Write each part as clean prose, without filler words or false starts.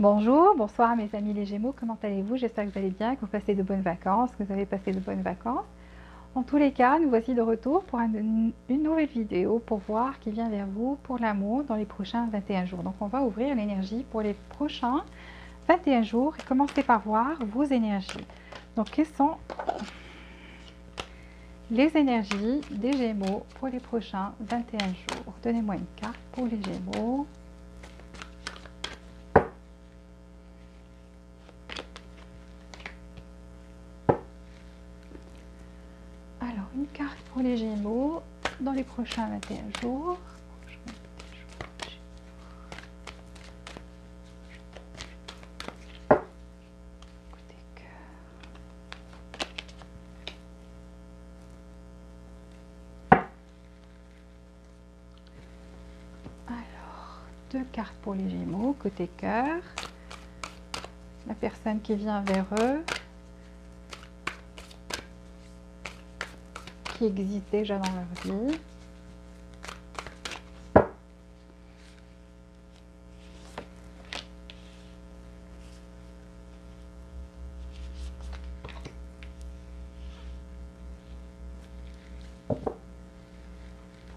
Bonjour, bonsoir mes amis les Gémeaux, comment allez-vous? J'espère que vous allez bien, que vous passez de bonnes vacances, que vous avez passé de bonnes vacances. En tous les cas, nous voici de retour pour une nouvelle vidéo pour voir qui vient vers vous pour l'amour dans les prochains 21 jours. Donc on va ouvrir l'énergie pour les prochains 21 jours et commencer par voir vos énergies. Donc quelles sont les énergies des Gémeaux pour les prochains 21 jours? Donnez-moi une carte pour les Gémeaux. Alors, une carte pour les Gémeaux dans les prochains 21 jours. Côté cœur. Alors, deux cartes pour les Gémeaux, côté cœur. La personne qui vient vers eux, qui existe déjà dans leur vie.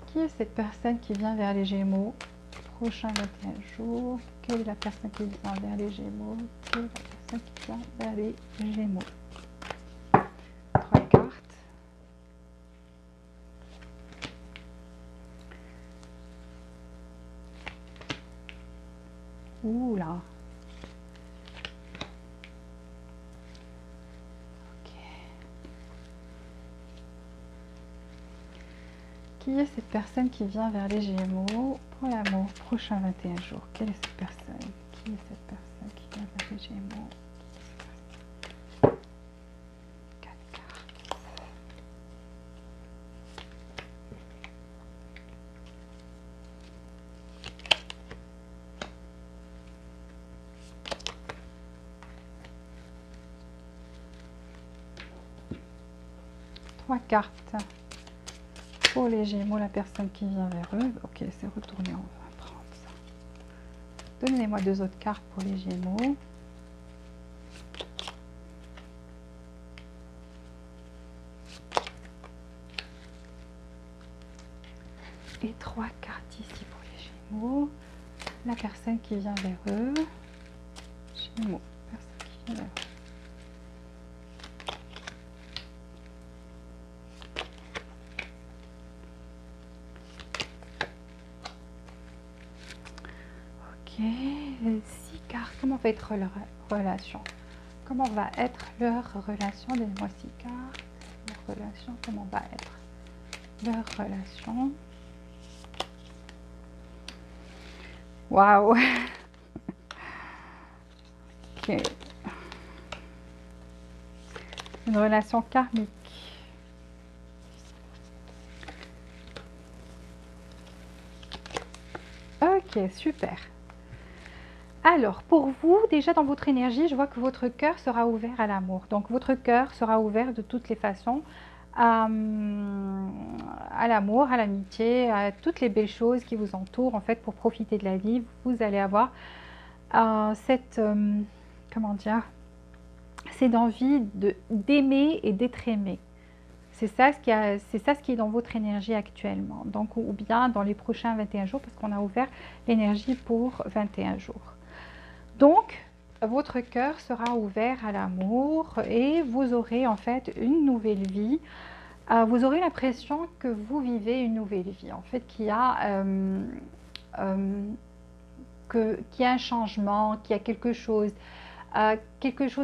Qui est cette personne qui vient vers les Gémeaux? Prochain 21 jours. Quelle est la personne qui vient vers les Gémeaux? Quelle est la personne qui vient vers les Gémeaux? Trois cartes. Ouh là. Ok. Qui est cette personne qui vient vers les Gémeaux pour l'amour prochain 21 jours? Quelle est cette personne? Qui est cette personne qui vient vers les Gémeaux? Quatre cartes. Trois cartes. Pour les Gémeaux, la personne qui vient vers eux. Ok, c'est retourné, on va prendre ça. Donnez-moi deux autres cartes pour les Gémeaux. Et trois cartes ici pour les Gémeaux. La personne qui vient vers eux. Gémeaux, personne qui vient vers eux. Ok, 6 cartes. Comment va être leur relation? Comment va être leur relation? Donnez-moi 6 cartes. Leur relation, comment va être leur relation? Waouh! Ok. Une relation karmique. Ok, super. Alors, pour vous, déjà dans votre énergie, je vois que votre cœur sera ouvert à l'amour. Donc, votre cœur sera ouvert de toutes les façons à l'amour, à l'amitié, à toutes les belles choses qui vous entourent. En fait, pour profiter de la vie, vous allez avoir comment dire, cette envie d'aimer et d'être aimé. C'est ça, ce qui est dans votre énergie actuellement. Donc, ou bien dans les prochains 21 jours, parce qu'on a ouvert l'énergie pour 21 jours. Donc, votre cœur sera ouvert à l'amour et vous aurez en fait une nouvelle vie. Vous aurez l'impression que vous vivez une nouvelle vie. En fait, qu'il y a un changement, qu'il y a quelque chose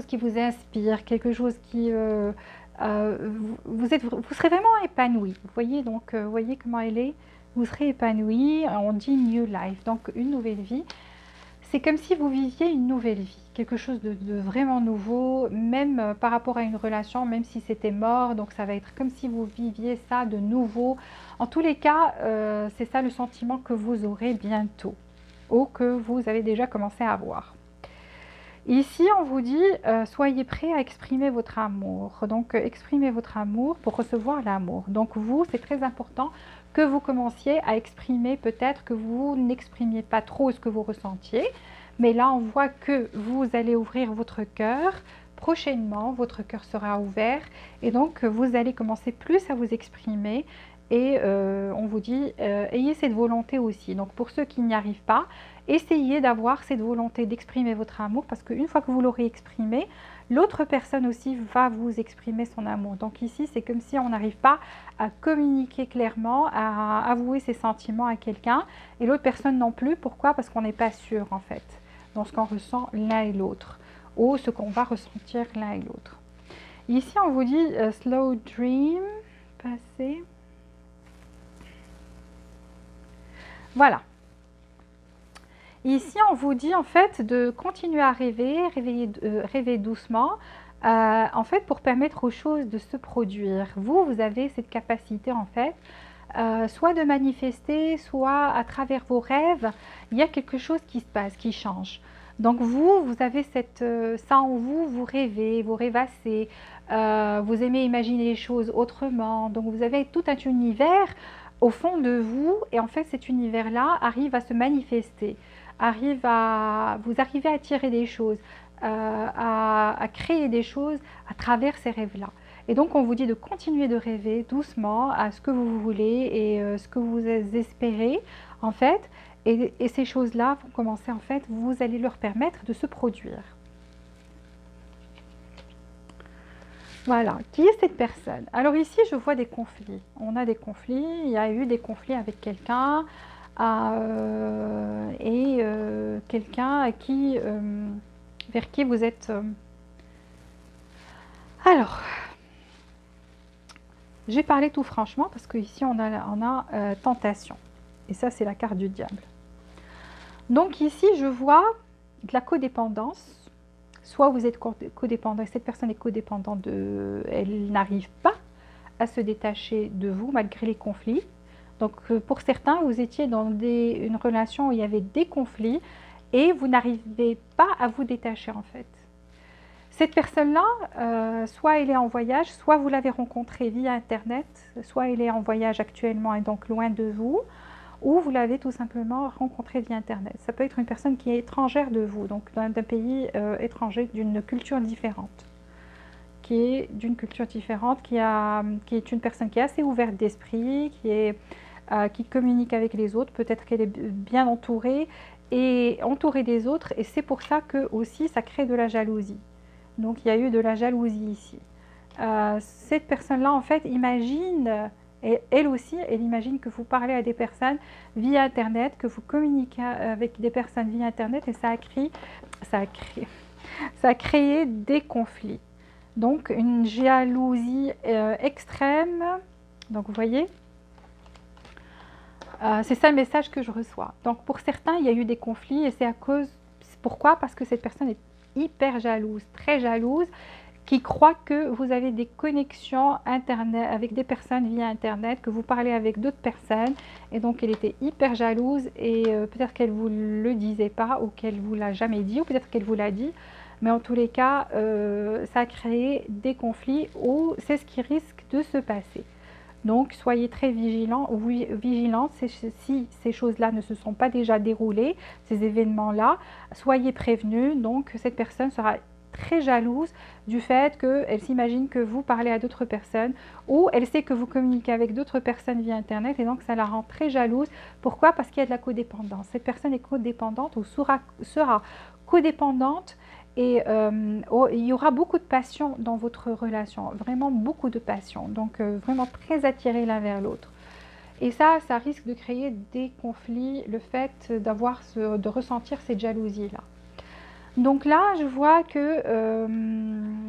qui vous inspire, quelque chose qui... vous serez vraiment épanoui. Vous voyez, donc, vous voyez comment elle est? Vous serez épanoui, on dit new life, donc une nouvelle vie. C'est comme si vous viviez une nouvelle vie, quelque chose de vraiment nouveau, même par rapport à une relation, même si c'était mort, donc ça va être comme si vous viviez ça de nouveau. En tous les cas, c'est ça le sentiment que vous aurez bientôt, ou que vous avez déjà commencé à avoir. Ici, on vous dit, soyez prêts à exprimer votre amour. Donc, exprimez votre amour pour recevoir l'amour. Donc, vous, c'est très important que vous commenciez à exprimer, peut-être que vous n'exprimiez pas trop ce que vous ressentiez, Mais là, on voit que vous allez ouvrir votre cœur. Prochainement, votre cœur sera ouvert et donc vous allez commencer plus à vous exprimer. Et on vous dit, ayez cette volonté aussi. Donc pour ceux qui n'y arrivent pas, essayez d'avoir cette volonté d'exprimer votre amour parce qu'une fois que vous l'aurez exprimé, l'autre personne aussi va vous exprimer son amour. Donc ici, c'est comme si on n'arrive pas à communiquer clairement, à avouer ses sentiments à quelqu'un et l'autre personne non plus. Pourquoi? Parce qu'on n'est pas sûr en fait dans ce qu'on ressent l'un et l'autre ou ce qu'on va ressentir l'un et l'autre. Ici, on vous dit slow dream, passé. Voilà. Ici, on vous dit en fait de continuer à rêver, rêver doucement, en fait pour permettre aux choses de se produire. Vous avez cette capacité en fait, soit de manifester, soit à travers vos rêves, il y a quelque chose qui se passe, qui change. Donc vous avez ça en vous, vous rêvez, vous rêvassez, vous aimez imaginer les choses autrement. Donc vous avez tout un univers au fond de vous et en fait cet univers-là arrive à se manifester, vous arrivez à attirer des choses, à créer des choses à travers ces rêves-là. Et donc on vous dit de continuer de rêver doucement à ce que vous voulez et ce que vous espérez en fait. Et ces choses-là vont commencer en fait, vous allez leur permettre de se produire. Voilà, qui est cette personne? Alors ici, je vois des conflits. On a des conflits, il y a eu des conflits avec quelqu'un quelqu'un vers qui vous êtes... Alors, j'ai parlé tout franchement parce qu'ici, on a tentation. Et ça, c'est la carte du diable. Donc ici, je vois de la codépendance. Soit vous êtes codépendant, cette personne est codépendante, elle n'arrive pas à se détacher de vous malgré les conflits. Donc pour certains, vous étiez dans une relation où il y avait des conflits et vous n'arrivez pas à vous détacher en fait. Cette personne-là, soit elle est en voyage, soit vous l'avez rencontrée via Internet, soit elle est en voyage actuellement et donc loin de vous, ou vous l'avez tout simplement rencontré via Internet. Ça peut être une personne qui est étrangère de vous, donc d'un pays étranger, d'une culture différente, qui est d'une culture différente, qui est une personne qui est assez ouverte d'esprit, qui communique avec les autres, peut-être qu'elle est bien entourée, et entourée des autres, et c'est pour ça que aussi ça crée de la jalousie. Donc il y a eu de la jalousie ici. Cette personne-là, en fait, imagine... Et elle aussi, elle imagine que vous parlez à des personnes via Internet, que vous communiquez avec des personnes via Internet et ça a créé des conflits. Donc une jalousie extrême. Donc vous voyez, c'est ça le message que je reçois. Donc pour certains, il y a eu des conflits et c'est à cause... Pourquoi? Parce que cette personne est hyper jalouse, très jalouse, qui croit que vous avez des connexions Internet avec des personnes via Internet, que vous parlez avec d'autres personnes. Et donc, elle était hyper jalouse et peut-être qu'elle ne vous le disait pas ou qu'elle ne vous l'a jamais dit ou peut-être qu'elle vous l'a dit. Mais en tous les cas, ça a créé des conflits ou c'est ce qui risque de se passer. Donc, soyez très vigilants ou vigilantes si ces choses-là ne se sont pas déjà déroulées, ces événements-là. Soyez prévenus, donc cette personne sera très jalouse du fait qu'elle s'imagine que vous parlez à d'autres personnes ou elle sait que vous communiquez avec d'autres personnes via Internet et donc ça la rend très jalouse. Pourquoi? Parce qu'il y a de la codépendance. Cette personne est codépendante ou sera codépendante et il y aura beaucoup de passion dans votre relation, vraiment beaucoup de passion, donc vraiment très attirés l'un vers l'autre. Et ça risque de créer des conflits, le fait de ressentir cette jalousie-là. Donc là, je vois que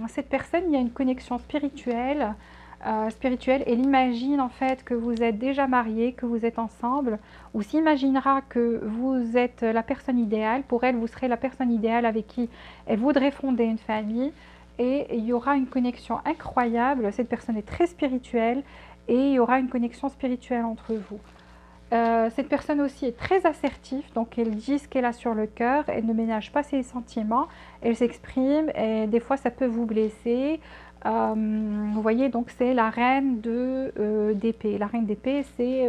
cette personne, il y a une connexion spirituelle. Elle imagine en fait que vous êtes déjà mariés, que vous êtes ensemble, ou s'imaginera que vous êtes la personne idéale. Pour elle, vous serez la personne idéale avec qui elle voudrait fonder une famille. Et il y aura une connexion incroyable. Cette personne est très spirituelle et il y aura une connexion spirituelle entre vous. Cette personne aussi est très assertive, donc elle dit ce qu'elle a sur le cœur, elle ne ménage pas ses sentiments, elle s'exprime et des fois ça peut vous blesser. Vous voyez, donc c'est la reine d'épée. La reine d'épée, c'est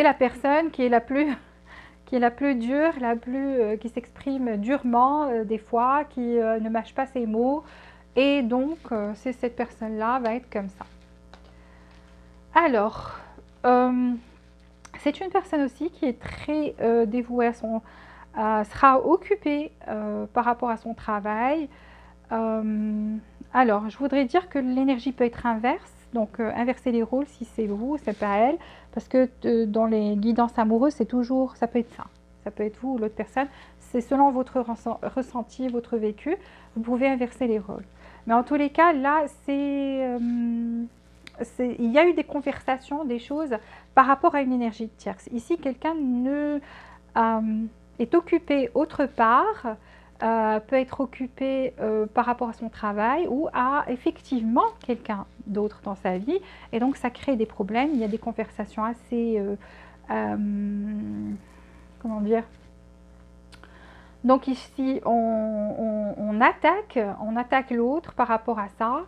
la personne qui est la plus qui est la plus dure, qui s'exprime durement des fois, qui ne mâche pas ses mots. Et donc, c'est cette personne-là va être comme ça. Alors, c'est une personne aussi qui est très dévouée sera occupée par rapport à son travail. Alors, je voudrais dire que l'énergie peut être inverse, donc inverser les rôles si c'est vous, c'est pas elle, parce que dans les guidances amoureuses, c'est toujours, ça peut être ça peut être vous ou l'autre personne, c'est selon votre ressenti, votre vécu, vous pouvez inverser les rôles. Mais en tous les cas, là, il y a eu des conversations, des choses par rapport à une énergie tierce. Ici, quelqu'un est occupé autre part, peut être occupé par rapport à son travail ou à effectivement quelqu'un d'autre dans sa vie. Et donc, ça crée des problèmes. Il y a des conversations assez... comment dire? Donc ici, on attaque l'autre par rapport à ça.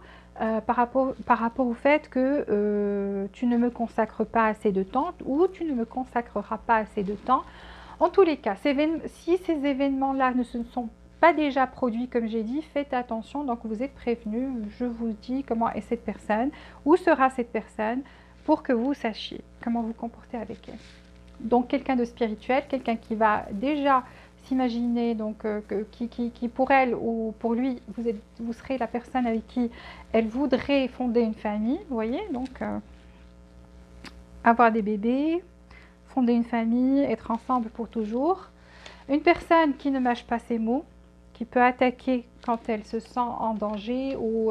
Par rapport au fait que tu ne me consacres pas assez de temps ou tu ne me consacreras pas assez de temps. En tous les cas, si ces événements-là ne se sont pas déjà produits, comme j'ai dit, faites attention. Donc vous êtes prévenus, je vous dis comment est cette personne, où sera cette personne, pour que vous sachiez comment vous comporter avec elle. Donc quelqu'un de spirituel, quelqu'un qui va déjà s'imaginer, donc qui pour elle ou pour lui, vous serez la personne avec qui elle voudrait fonder une famille, vous voyez, donc avoir des bébés, fonder une famille, être ensemble pour toujours. Une personne qui ne mâche pas ses mots, qui peut attaquer quand elle se sent en danger ou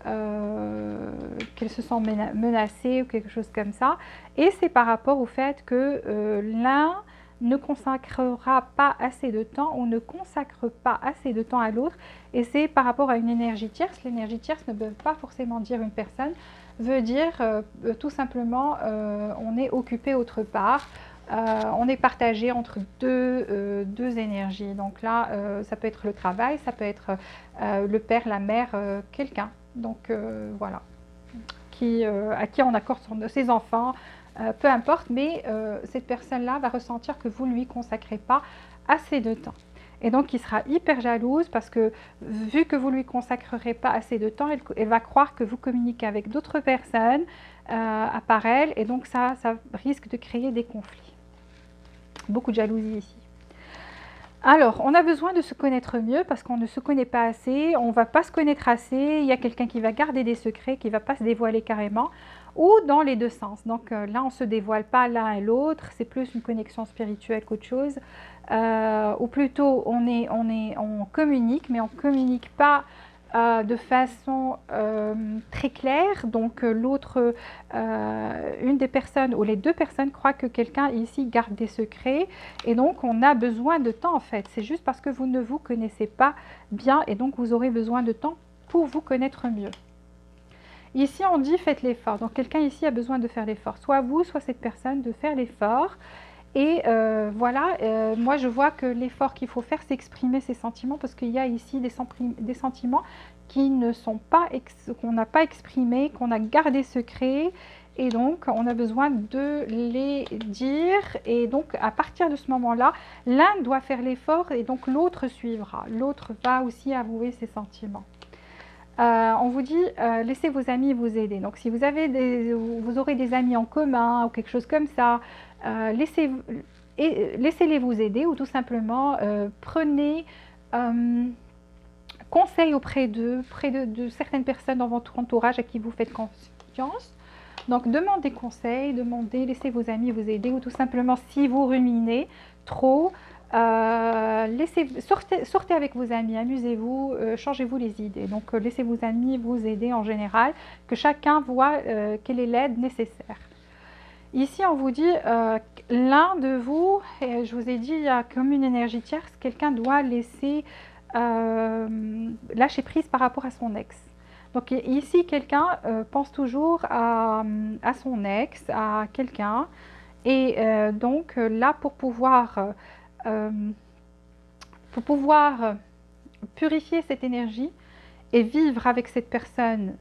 qu'elle se sent menacée ou quelque chose comme ça. Et c'est par rapport au fait que l'un ne consacrera pas assez de temps ou ne consacre pas assez de temps à l'autre. Et c'est par rapport à une énergie tierce. L'énergie tierce ne veut pas forcément dire une personne, veut dire tout simplement on est occupé autre part. On est partagé entre deux énergies. Donc là, ça peut être le travail, ça peut être le père, la mère, quelqu'un. Donc voilà, à qui on accorde ses enfants, peu importe, mais cette personne-là va ressentir que vous ne lui consacrez pas assez de temps. Et donc, il sera hyper jalouse parce que vu que vous ne lui consacrerez pas assez de temps, elle va croire que vous communiquez avec d'autres personnes à part elle. Et donc, ça risque de créer des conflits. Beaucoup de jalousie ici. Alors, on a besoin de se connaître mieux parce qu'on ne se connaît pas assez, on ne va pas se connaître assez, il y a quelqu'un qui va garder des secrets, qui ne va pas se dévoiler carrément, ou dans les deux sens. Donc là, on ne se dévoile pas l'un et l'autre, c'est plus une connexion spirituelle qu'autre chose. Ou plutôt, on communique, mais on ne communique pas de façon très claire. Donc l'autre, une des personnes ou les deux personnes croient que quelqu'un ici garde des secrets et donc on a besoin de temps en fait. C'est juste parce que vous ne vous connaissez pas bien et donc vous aurez besoin de temps pour vous connaître mieux. Ici on dit faites l'effort. Donc quelqu'un ici a besoin de faire l'effort. Soit vous, soit cette personne de faire l'effort. Et voilà, moi je vois que l'effort qu'il faut faire, c'est exprimer ses sentiments parce qu'il y a ici des sentiments qui ne sont pas, qu'on n'a pas exprimés, qu'on a gardés secrets. Et donc, on a besoin de les dire. Et donc, à partir de ce moment-là, l'un doit faire l'effort et donc l'autre suivra. L'autre va aussi avouer ses sentiments. On vous dit, laissez vos amis vous aider. Donc, si vous aurez des amis en commun ou quelque chose comme ça, laissez-les vous aider ou tout simplement prenez conseil auprès d'eux, de certaines personnes dans votre entourage à qui vous faites confiance. Donc, demandez conseil, laissez vos amis vous aider ou tout simplement si vous ruminez trop, sortez avec vos amis, amusez-vous, changez-vous les idées. Donc, laissez vos amis vous aider en général, que chacun voit quelle est l'aide nécessaire. Ici, on vous dit, l'un de vous, et je vous ai dit, il y a comme une énergie tierce, quelqu'un doit lâcher prise par rapport à son ex. Donc ici, quelqu'un pense toujours à son ex, à quelqu'un. Et donc là, pour pouvoir purifier cette énergie et vivre avec cette personne,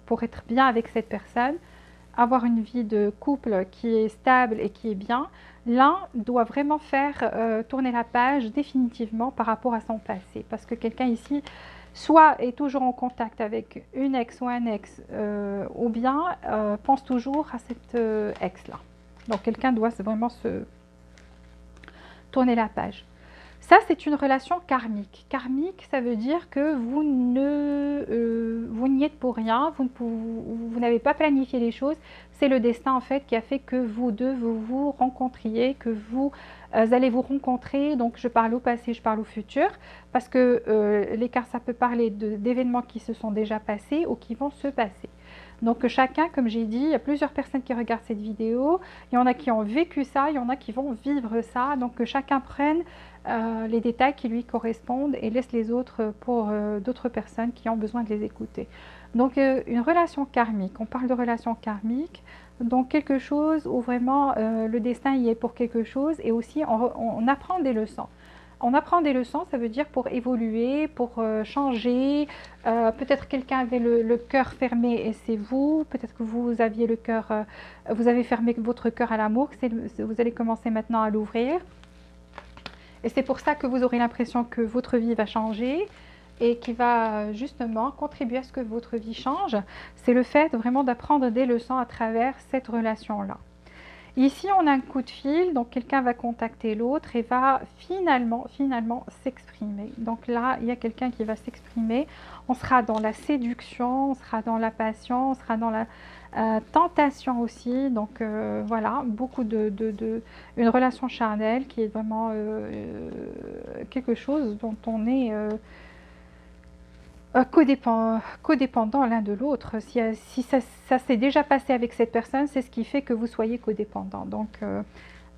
pour être bien avec cette personne, avoir une vie de couple qui est stable et qui est bien, l'un doit vraiment faire tourner la page définitivement par rapport à son passé. Parce que quelqu'un ici, soit est toujours en contact avec une ex ou un ex, ou bien pense toujours à cette ex-là. Donc quelqu'un doit vraiment se tourner la page. Ça, c'est une relation karmique. Karmique, ça veut dire que vous n'y êtes pour rien, vous n'avez pas planifié les choses. C'est le destin, en fait, qui a fait que vous deux, vous vous rencontriez, que vous allez vous rencontrer. Donc, je parle au passé, je parle au futur, parce que l'écart, ça peut parler d'événements qui se sont déjà passés ou qui vont se passer. Donc chacun, comme j'ai dit, il y a plusieurs personnes qui regardent cette vidéo, il y en a qui ont vécu ça, il y en a qui vont vivre ça, donc que chacun prenne les détails qui lui correspondent et laisse les autres pour d'autres personnes qui ont besoin de les écouter. Donc une relation karmique, on parle de relation karmique, donc quelque chose où vraiment le destin y est pour quelque chose et aussi on apprend des leçons. On apprend des leçons, ça veut dire pour évoluer, pour changer. Peut-être quelqu'un avait le cœur fermé et c'est vous. Peut-être que vous aviez le cœur, vous avez fermé votre cœur à l'amour. Vous allez commencer maintenant à l'ouvrir. Et c'est pour ça que vous aurez l'impression que votre vie va changer et qui va justement contribuer à ce que votre vie change. C'est le fait vraiment d'apprendre des leçons à travers cette relation-là. Ici, on a un coup de fil, donc quelqu'un va contacter l'autre et va finalement s'exprimer. Donc là, il y a quelqu'un qui va s'exprimer. On sera dans la séduction, on sera dans la passion, on sera dans la tentation aussi. Donc voilà, beaucoup une relation charnelle qui est vraiment quelque chose dont on est codépendant l'un de l'autre. Si ça s'est déjà passé avec cette personne, c'est ce qui fait que vous soyez codépendant. Donc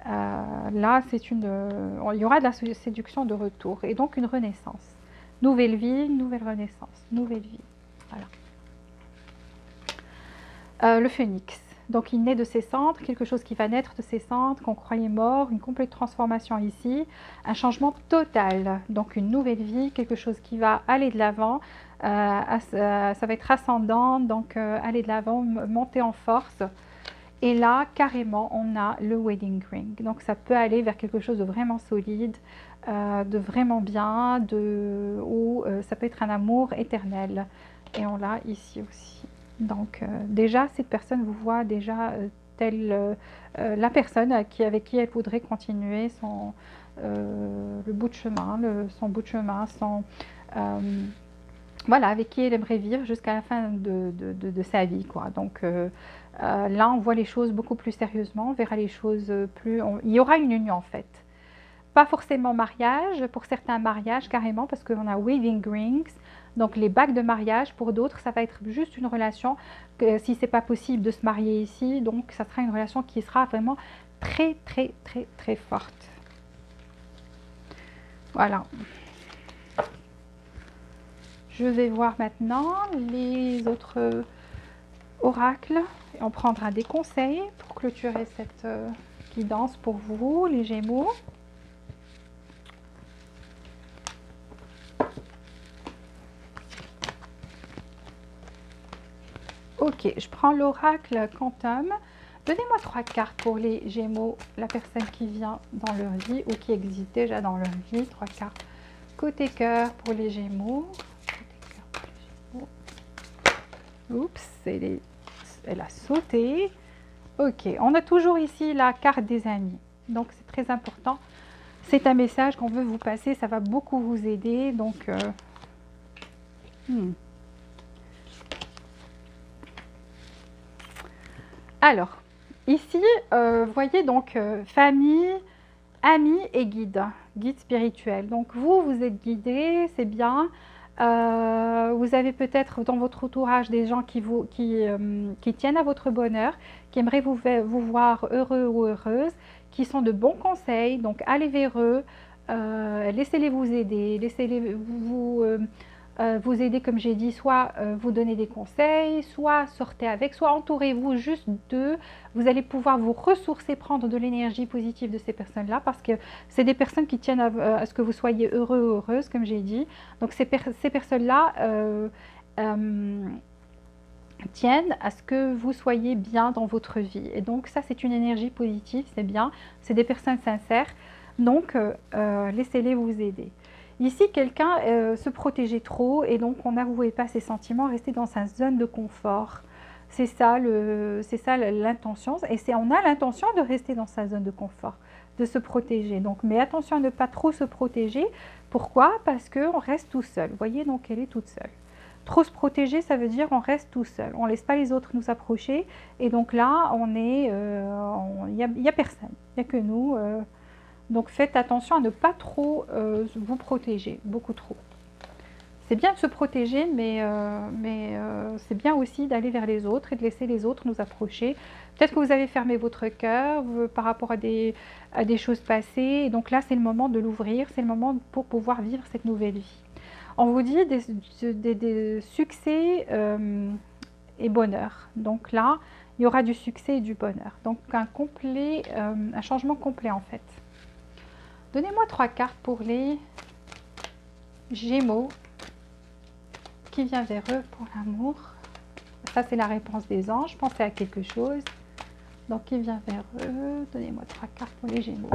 là, il y aura de la séduction de retour et donc une renaissance. Nouvelle vie, nouvelle renaissance, nouvelle vie. Voilà. Le phénix. Donc il naît de ses cendres, quelque chose qui va naître de ses cendres, qu'on croyait mort, une complète transformation ici, un changement total. Donc une nouvelle vie, quelque chose qui va aller de l'avant, ça va être ascendant, donc aller de l'avant, monter en force. Et là, carrément, on a le wedding ring. Donc ça peut aller vers quelque chose de vraiment solide, de vraiment bien, ou ça peut être un amour éternel. Et on l'a ici aussi. Donc déjà, cette personne vous voit déjà telle la personne avec qui elle voudrait continuer le bout de chemin, son bout de chemin, voilà, avec qui elle aimerait vivre jusqu'à la fin de sa vie, quoi. Donc là, on voit les choses beaucoup plus sérieusement, on verra les choses plus... il y aura une union en fait. Pas forcément mariage, pour certains mariages carrément, parce qu'on a wedding rings, donc les bagues de mariage. Pour d'autres, ça va être juste une relation, si c'est pas possible de se marier ici, donc ça sera une relation qui sera vraiment très forte. Voilà. Je vais voir maintenant les autres oracles. Et on prendra des conseils pour clôturer cette guidance pour vous, les Gémeaux. Ok, je prends l'oracle Quantum. Donnez-moi 3 cartes pour les Gémeaux, la personne qui vient dans leur vie ou qui existe déjà dans leur vie. 3 cartes côté cœur pour les Gémeaux. Oups, elle a sauté. Ok, on a toujours ici la carte des amis. Donc c'est très important. C'est un message qu'on veut vous passer. Ça va beaucoup vous aider. Donc... Alors, ici, voyez donc famille, amis et guide spirituel. Donc vous êtes guidé, c'est bien. Vous avez peut-être dans votre entourage des gens qui tiennent à votre bonheur, qui aimeraient vous voir heureux ou heureuse, qui sont de bons conseils. Donc allez vers eux, laissez-les vous aider, laissez-les vous aider, comme j'ai dit, soit vous donner des conseils, soit sortez avec, soit entourez-vous juste d'eux. Vous allez pouvoir vous ressourcer, prendre de l'énergie positive de ces personnes-là, parce que c'est des personnes qui tiennent à ce que vous soyez heureux ou heureuse, comme j'ai dit. Donc ces personnes-là tiennent à ce que vous soyez bien dans votre vie. Et donc ça, c'est une énergie positive, c'est bien, c'est des personnes sincères, donc laissez-les vous aider. Ici, quelqu'un se protégeait trop et donc on n'avouait pas ses sentiments, rester dans sa zone de confort. C'est ça l'intention, et on a l'intention de rester dans sa zone de confort, de se protéger. Donc, mais attention à ne pas trop se protéger. Pourquoi? Parce qu'on reste tout seul. Vous voyez, donc elle est toute seule. Trop se protéger, ça veut dire on reste tout seul. On ne laisse pas les autres nous approcher. Et donc là, il n'y a personne. Il n'y a que nous. Donc faites attention à ne pas trop vous protéger, beaucoup trop. C'est bien de se protéger, mais c'est bien aussi d'aller vers les autres et de laisser les autres nous approcher. Peut-être que vous avez fermé votre cœur par rapport à des choses passées. Et donc là, c'est le moment de l'ouvrir. C'est le moment pour pouvoir vivre cette nouvelle vie. On vous dit des succès et bonheur. Donc là, il y aura du succès et du bonheur. Donc un changement complet en fait. Donnez-moi 3 cartes pour les Gémeaux. Qui vient vers eux pour l'amour? Ça, c'est la réponse des anges. Pensez à quelque chose. Donc, qui vient vers eux? Donnez-moi 3 cartes pour les Gémeaux.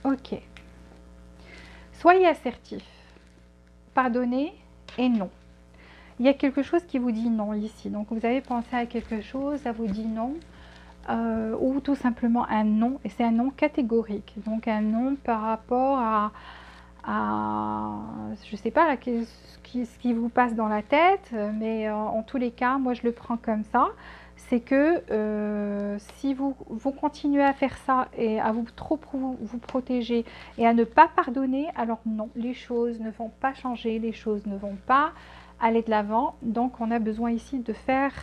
Ok. Soyez assertif. Pardonnez et non. Il y a quelque chose qui vous dit non ici. Donc, vous avez pensé à quelque chose, ça vous dit non. Ou tout simplement un non. Et c'est un non catégorique. Donc, un non par rapport à je ne sais pas ce qui vous passe dans la tête. Mais en tous les cas, moi, je le prends comme ça. C'est que si vous continuez à faire ça et à trop vous protéger et à ne pas pardonner, alors non, les choses ne vont pas changer, les choses ne vont pas aller de l'avant. Donc on a besoin ici de faire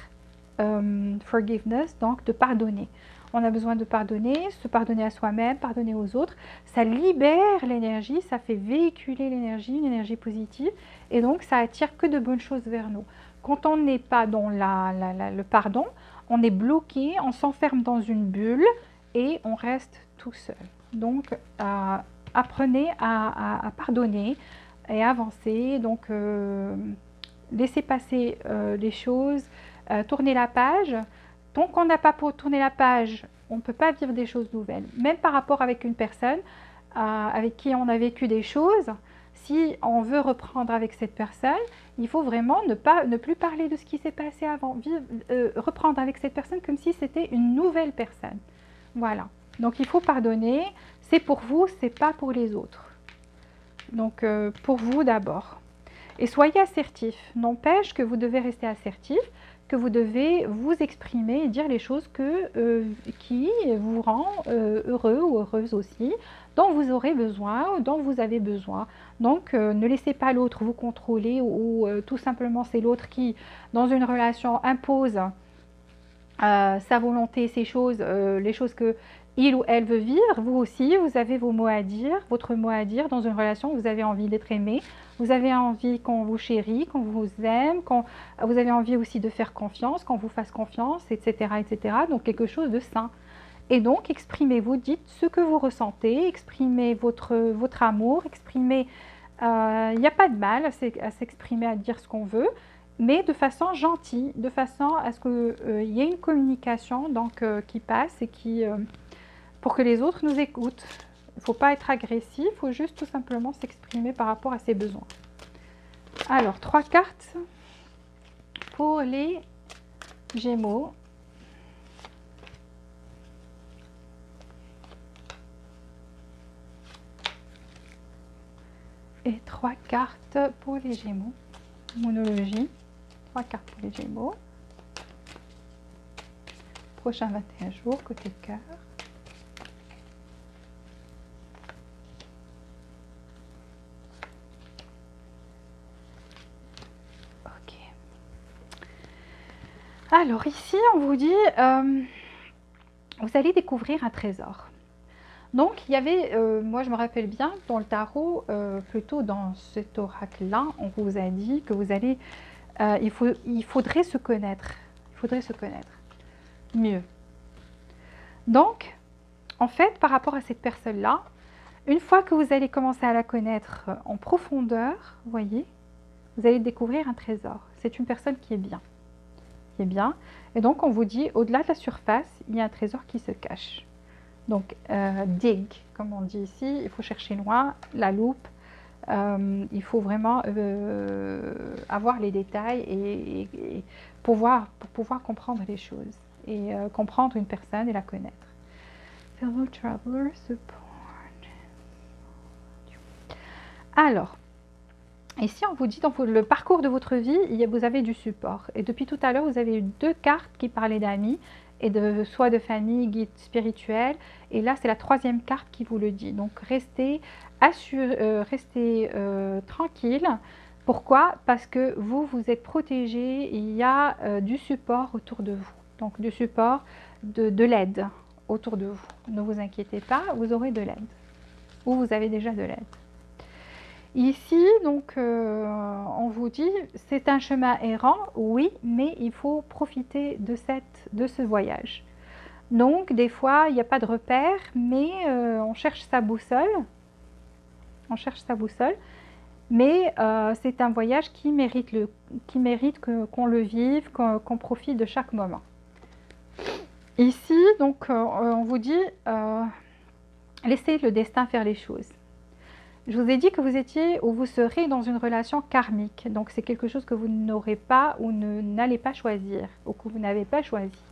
forgiveness, donc de pardonner. On a besoin de pardonner, se pardonner à soi-même, pardonner aux autres. Ça libère l'énergie, ça fait véhiculer l'énergie, une énergie positive. Et donc ça attire que de bonnes choses vers nous. Quand on n'est pas dans le pardon, on est bloqué, on s'enferme dans une bulle et on reste tout seul. Donc apprenez à pardonner et avancer. Donc laissez passer les choses, tournez la page. Tant qu'on n'a pas tourné la page, on ne peut pas vivre des choses nouvelles. Même par rapport avec une personne avec qui on a vécu des choses, si on veut reprendre avec cette personne, il faut vraiment ne plus parler de ce qui s'est passé avant. Reprendre avec cette personne comme si c'était une nouvelle personne. Voilà. Donc il faut pardonner. C'est pour vous, c'est pas pour les autres. Donc pour vous d'abord. Et soyez assertif. N'empêche que vous devez rester assertif, que vous devez vous exprimer et dire les choses qui vous rend heureux ou heureuse aussi, dont vous aurez besoin ou dont vous avez besoin. Donc ne laissez pas l'autre vous contrôler ou tout simplement c'est l'autre qui, dans une relation, impose sa volonté, ses choses, les choses que il ou elle veut vivre. Vous aussi, vous avez vos mots à dire, votre mot à dire dans une relation. Vous avez envie d'être aimé, vous avez envie qu'on vous chérit, qu'on vous aime, vous avez envie aussi de faire confiance, qu'on vous fasse confiance, etc., etc. Donc quelque chose de sain. Et donc exprimez-vous, dites ce que vous ressentez, exprimez votre amour, exprimez. Il n'y a pas de mal à s'exprimer, à dire ce qu'on veut, mais de façon gentille, de façon à ce qu'il y ait une communication donc, qui passe et pour que les autres nous écoutent. Il ne faut pas être agressif, il faut juste tout simplement s'exprimer par rapport à ses besoins. Alors, 3 cartes pour les Gémeaux. Et 3 cartes pour les Gémeaux. Monologie. 3 cartes pour les Gémeaux. Prochain 21 jours, côté cœur. Ok. Alors ici, on vous dit, vous allez découvrir un trésor. Donc, il y avait, moi je me rappelle bien, dans le tarot, plutôt dans cet oracle-là, on vous a dit que vous allez, il faudrait se connaître. Il faudrait se connaître mieux. Donc, en fait, par rapport à cette personne-là, Une fois que vous allez commencer à la connaître en profondeur, vous voyez, vous allez découvrir un trésor. C'est une personne qui est bien. Qui est bien. Et donc, on vous dit, au-delà de la surface, il y a un trésor qui se cache. Donc, dig, comme on dit ici, il faut chercher loin, la loupe. Il faut vraiment avoir les détails et pour pouvoir comprendre les choses et comprendre une personne et la connaître. Fellow traveler support. Alors, ici on vous dit dans le parcours de votre vie, vous avez du support. Et depuis tout à l'heure, vous avez eu 2 cartes qui parlaient d'amis et soit de famille, guide spirituel. Et là, c'est la 3e carte qui vous le dit. Donc, restez tranquille. Pourquoi? Parce que vous êtes protégé. Il y a du support autour de vous. Donc, du support, de l'aide autour de vous. Ne vous inquiétez pas, vous aurez de l'aide. Ou vous avez déjà de l'aide. Ici, donc, on vous dit, c'est un chemin errant, oui, mais il faut profiter de ce voyage. Donc, des fois, il n'y a pas de repère, mais on cherche sa boussole. On cherche sa boussole, mais c'est un voyage qui mérite qu'on le vive, qu'on profite de chaque moment. Ici, donc, on vous dit, laissez le destin faire les choses. Je vous ai dit que vous étiez ou vous serez dans une relation karmique. Donc, c'est quelque chose que vous n'aurez pas ou n'allez pas choisir ou que vous n'avez pas choisi.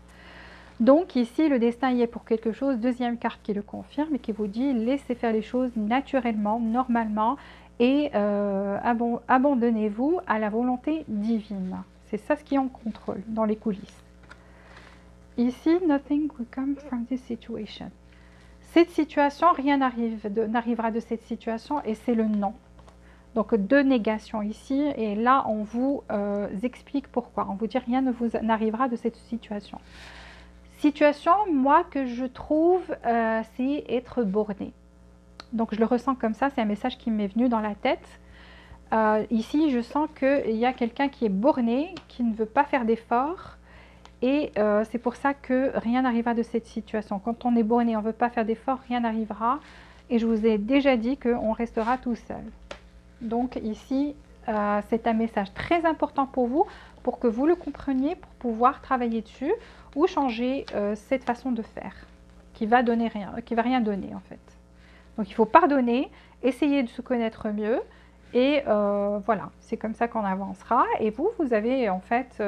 Donc, ici, le destin y est pour quelque chose. 2e carte qui le confirme et qui vous dit laissez faire les choses naturellement, normalement et abandonnez-vous à la volonté divine. C'est ça ce qui est en contrôle dans les coulisses. Ici, nothing will come from this situation. Cette situation, rien n'arrivera de cette situation et c'est le non. Donc 2 négations ici et là on vous explique pourquoi. On vous dit rien ne vous n'arrivera de cette situation. Situation, moi que je trouve, c'est être borné. Donc je le ressens comme ça, c'est un message qui m'est venu dans la tête. Ici je sens qu'il y a quelqu'un qui est borné, qui ne veut pas faire d'efforts. Et c'est pour ça que rien n'arrivera de cette situation. Quand on est borné, on ne veut pas faire d'efforts, rien n'arrivera. Et je vous ai déjà dit qu'on restera tout seul. Donc ici, c'est un message très important pour vous, pour que vous le compreniez, pour pouvoir travailler dessus ou changer cette façon de faire, qui va donner rien, qui va rien donner en fait. Donc il faut pardonner, essayer de se connaître mieux. Et voilà, c'est comme ça qu'on avancera. Et vous avez en fait...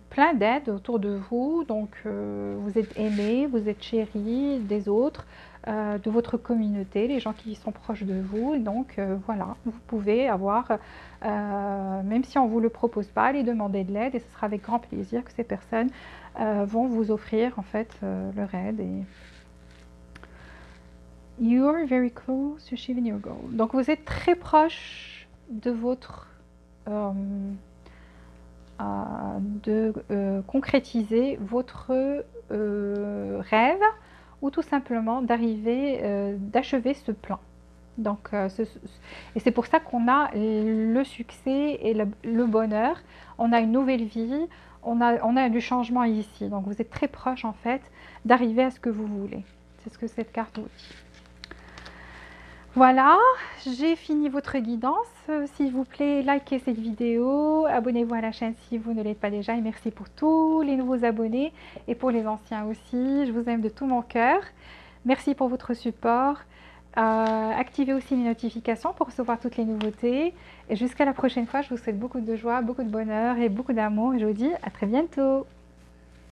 plein d'aides autour de vous, donc vous êtes aimé, vous êtes chéri des autres, de votre communauté, les gens qui sont proches de vous, et donc voilà, vous pouvez avoir, même si on ne vous le propose pas, aller demander de l'aide et ce sera avec grand plaisir que ces personnes vont vous offrir en fait leur aide. Et you are very close to achieving your goal. Donc vous êtes très proche de votre de concrétiser votre rêve ou tout simplement d'achever ce plan. Donc, et c'est pour ça qu'on a le succès et le bonheur, on a une nouvelle vie, on a du changement ici. Donc vous êtes très proche en fait d'arriver à ce que vous voulez. C'est ce que cette carte vous dit. Voilà, j'ai fini votre guidance. S'il vous plaît, likez cette vidéo, abonnez-vous à la chaîne si vous ne l'êtes pas déjà et merci pour tous les nouveaux abonnés et pour les anciens aussi. Je vous aime de tout mon cœur. Merci pour votre support. Activez aussi les notifications pour recevoir toutes les nouveautés. Et jusqu'à la prochaine fois, je vous souhaite beaucoup de joie, beaucoup de bonheur et beaucoup d'amour. Et je vous dis à très bientôt.